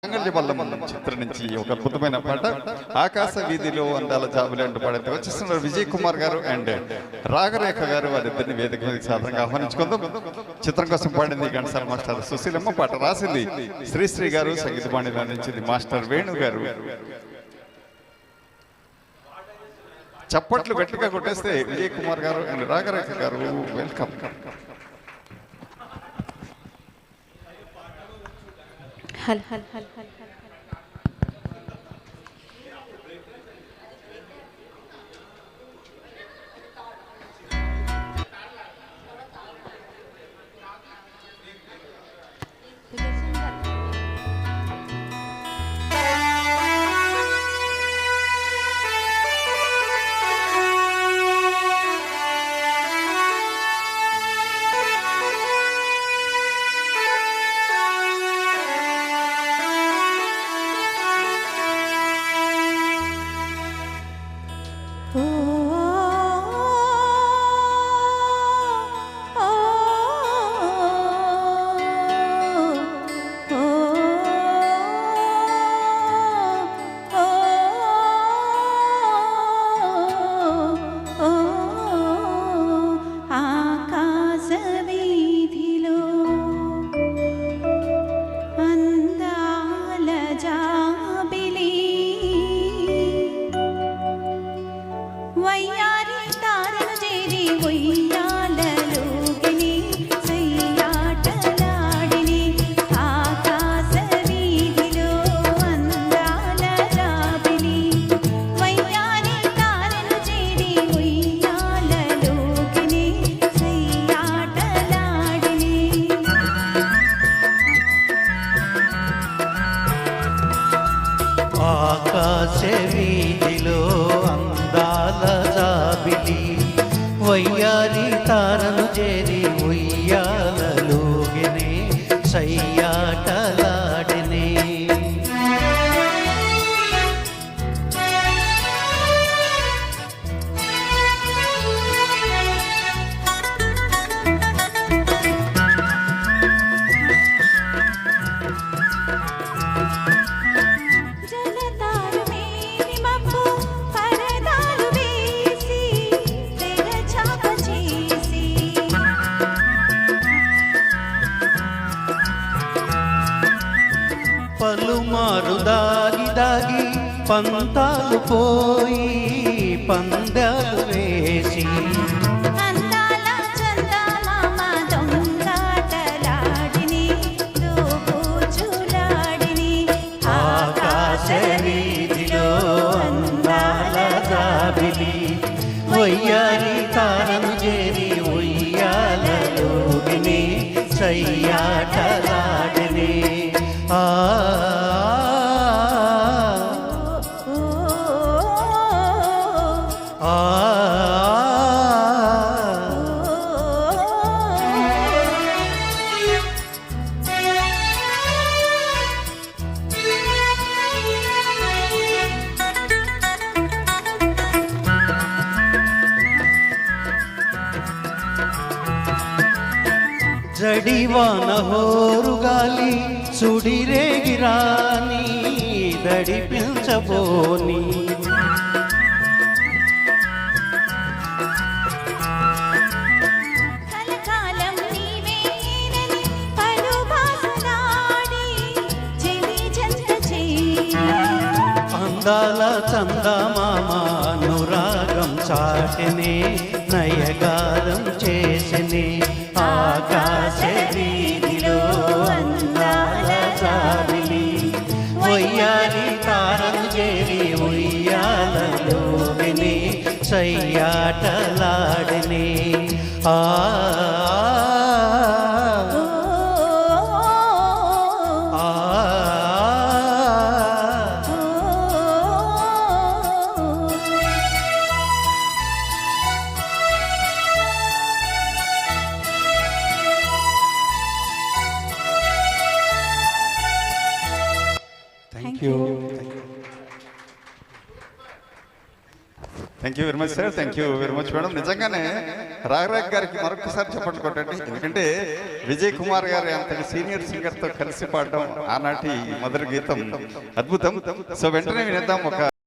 అంగళ్ళబల్లం చిత్రం నుంచి ఒక అద్భుతమైన పాట ఆకాశ వీధిలో అందాల జాబులు అంటూ పాడితే వచ్చేస్తున్నారు విజయ్ కుమార్ గారు అండ్ రాగరేఖ గారు వారిద్దరిని వేదిక మీద సాధారణంగా ఆహ్వానించుకుందాం. చిత్రం కోసం పాడింది ఘంటసాల మాస్టర్ సుశీలమ్మ, పాట రాసింది శ్రీశ్రీ గారు, సంగీత బాణిని అందించింది మాస్టర్ వేణు గారు. చప్పట్లు గట్టిగా కొట్టేస్తే విజయ్ కుమార్ గారు అండ్ రాగరేఖ గారు వెల్కమ్. హల్ హల్ హల్ హల్ హల్ ఆకాశ వీధిలో అందాల జాబిలి వయ్యారి తారను చేరి ఉయ్యాలలోగినే సయ్యాటలాడినే. పలుమారు దాగి దాగి పంతాలు పోయి పందాలు వేసి ఆకాశ వీధిలో అందాల జాబిలి వయ్యారి తారను చేరి ఉయ్యాలలోగినే సయ్యాటలాడినే. ఆ జడివాన హోరుగాలి సుడిరేగిరాని దడిపించబోని అందాల చందమామ అనురాగం చాటనే నయగారం చేసనే. ఆకాశ వీధిలో అందాల జాబిలి వయ్యారి తారను చేరి ఉయ్యాలలోగినే సయ్యాటలాడినే. ఆ Thank you. Thank you very much sir, thank you very much madam. నిజంగానే రాఘరాజ్ గారికి మరొకసారి చెప్పండి కొట్టండి, ఎందుకంటే విజయ్ కుమార్ గారు అంతటి సీనియర్ సింగర్ తో కలిసి పాడడం ఆనాటి మొదటి గీతం అద్భుతం. సో వెంటనే వినేద్దాం ఒక